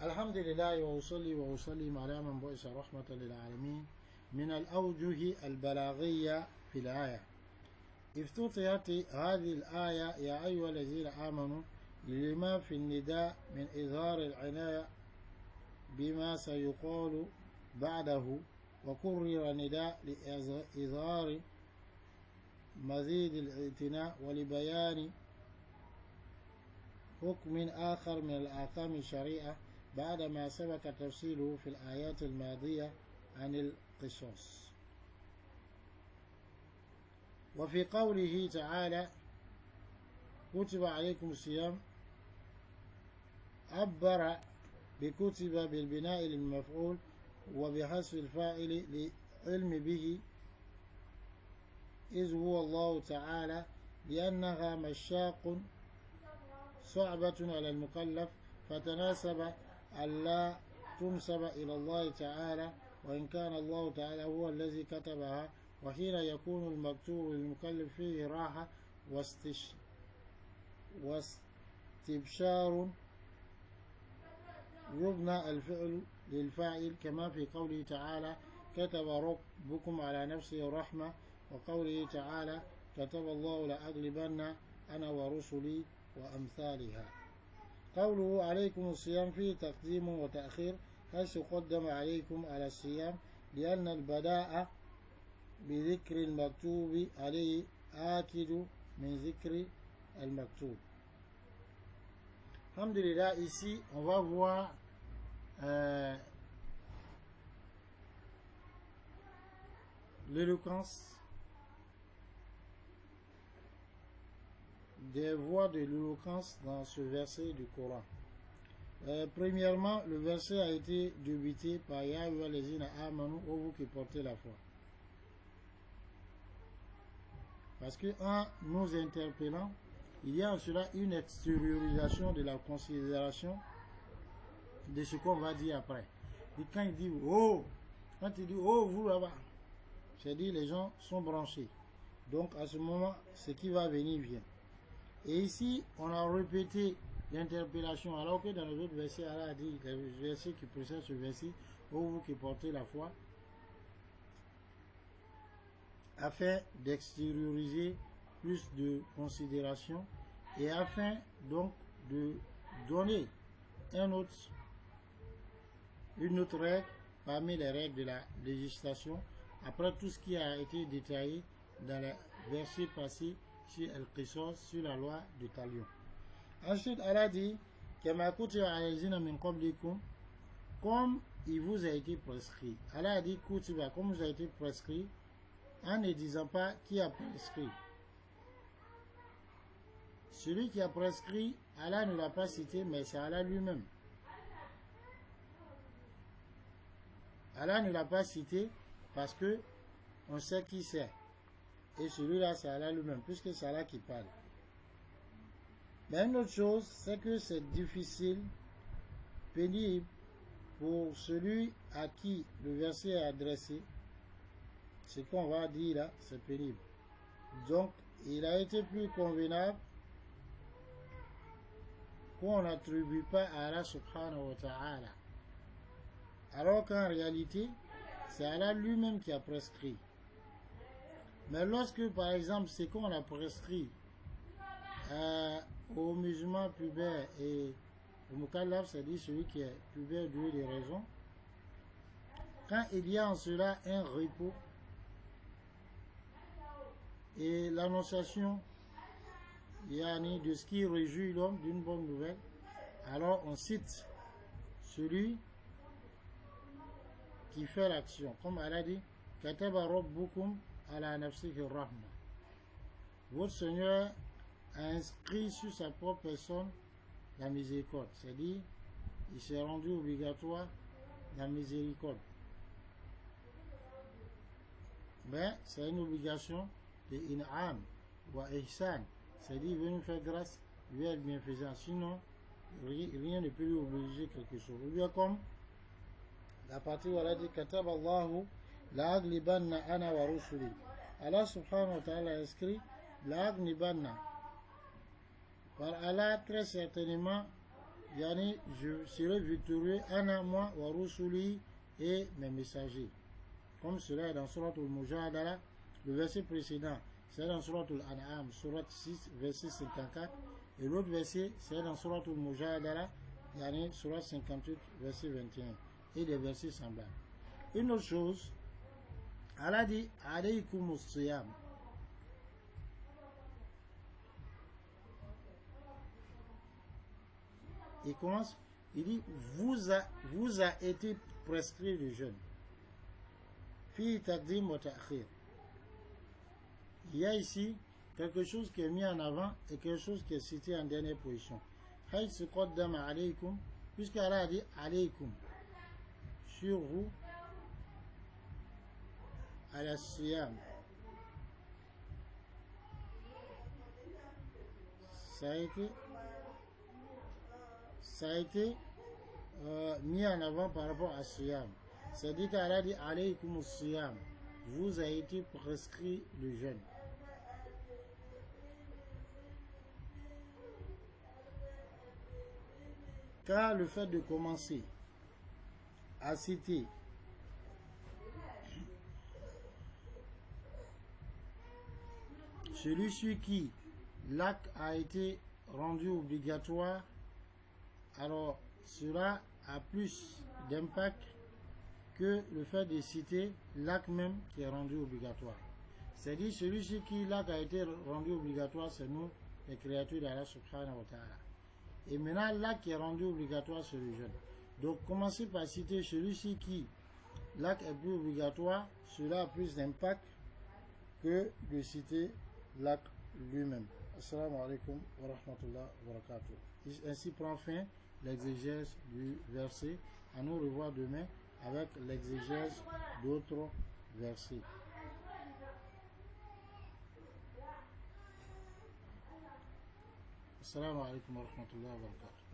الحمد لله وأصلي وأسلم على من بعث رحمة للعالمين. من الأوجه البلاغية في الآية، افتتحت هذه الآية يا أيها الذين آمنوا لما في النداء من إظهار العناية بما سيقال بعده، وكرر نداء لإظهار مزيد الاعتناء ولبيان حكم آخر من الأحكام الشريعة بعدما سبق تفصيله في الآيات الماضية عن القصاص. وفي قوله تعالى كتب عليكم الصيام عبر بكتب بالبناء للمفعول وبحذف الفاعل لعلم به، إذ هو الله تعالى، لأنها مشاق صعبة على المكلف، فتناسب ألا تنسب إلى الله تعالى، وإن كان الله تعالى هو الذي كتبها. وحين يكون المكتوب للمكلف فيه راحة واستبشار يبنى الفعل للفاعل، كما في قوله تعالى كتب ربكم على نفسه الرحمة، وقوله تعالى كتب الله لأغلبن أنا ورسلي وأمثالها. قوله عليكم الصيام فيه تقديم وتأخير، حيث قدم عليكم على الصيام لأن البداء بذكر المكتوب عليه آكد من ذكر المكتوب. Alhamdulillah, ici on va voir l'éloquence, des voies de l'éloquence dans ce verset du Coran. Premièrement, le verset a été débuté par Ya ayyuhallazina amanu, ô vous qui portez la foi. Parce que en nous interpellant, il y a en cela une extériorisation de la considération de ce qu'on va dire après. Et quand il dit oh, quand il dit oh vous là-bas, c'est-à-dire les gens sont branchés. Donc à ce moment, ce qui va venir vient. Et ici, on a répété l'interpellation, alors que dans les autres versets, Allah a dit, le verset qui précède ce verset, ô vous qui portez la foi, afin d'extérioriser plus de considération et afin donc de donner une autre règle parmi les règles de la législation, après tout ce qui a été détaillé dans les versets passés sur Al-Qisas, sur la loi de Talion. Ensuite, Allah dit comme il vous a été prescrit. Allah a dit Kutiba, comme vous a été prescrit, en ne disant pas qui a prescrit. Celui qui a prescrit, Allah ne l'a pas cité, mais c'est Allah lui-même. Allah ne l'a pas cité parce que on sait qui c'est. Et celui-là, c'est Allah lui-même, puisque c'est Allah qui parle. Mais une autre chose, c'est que c'est difficile, pénible, pour celui à qui le verset est adressé. Ce qu'on va dire là, c'est pénible. Donc, il a été plus convenable qu'on n'attribue pas à Allah subhanahu wa ta'ala. Alors qu'en réalité, c'est Allah lui-même qui a prescrit. Mais lorsque, par exemple, ce qu'on a prescrit aux musulmans pubères et au mukallaf, c'est-à-dire celui qui est pubère doué de raison, quand il y a en cela un repos et l'annonciation de ce qui réjouit l'homme d'une bonne nouvelle, alors on cite celui qui fait l'action. Comme Allah dit, Kataba rabbukum ala nafsihi rahma. Votre Seigneur a inscrit sur sa propre personne la miséricorde. C'est-à-dire, il s'est rendu obligatoire la miséricorde. Mais c'est une obligation de in'am ou ihsan. C'est-à-dire, il veut nous faire grâce, il veut être bienfaisant. Sinon, rien ne peut lui obliger quelque chose. Ou bien comme la partie où elle a dit Katab Allahu la'aglibanna ana wa rusuli. Allah subhanahu wa ta'ala a inscrit la'aglibanna. Par Allah, très certainement, yani je serai victorieux, ana moi, wa rusuli, et mes messagers. Comme cela est dans Surat al-Mujadala, le verset précédent, c'est dans Surat al-An'am, Surat 6, verset 54, et l'autre verset, c'est dans Surat al-Mujadala, yani Surat 58, verset 21, et des versets semblables. Une autre chose, Allah dit, alaykumus siyam. Il commence, il dit, vous a été prescrit le jeûne. Fi taqdim wa ta'khir. Il y a ici quelque chose qui est mis en avant et quelque chose qui est cité en dernière position. Haythu qaddama alaykum, puisqu'Allah a dit alaykum, sur vous, ala siyam. Ça a été mis en avant par rapport à siyam. C'est-à-dire qu'Allah dit alaykum siyam, vous a été prescrit le jeûne. Car le fait de commencer à citer celui sur qui l'acte a été rendu obligatoire, alors cela a plus d'impact que le fait de citer l'acte même qui est rendu obligatoire. C'est-à-dire celui sur qui l'acte a été rendu obligatoire, c'est nous, les créatures d'Allah subhanahu wa ta'ala. Et maintenant, l'acte qui est rendu obligatoire, c'est le jeûne. Donc, commencez par citer celui-ci qui l'acte est plus obligatoire, cela a plus d'impact que de citer l'acte lui-même. Assalamu alaikum wa rahmatullah wa barakatuh. Ainsi prend fin l'exégèse du verset. À nous revoir demain avec l'exégèse d'autres versets. Assalamu alaikum wa rahmatullah wa barakatuh.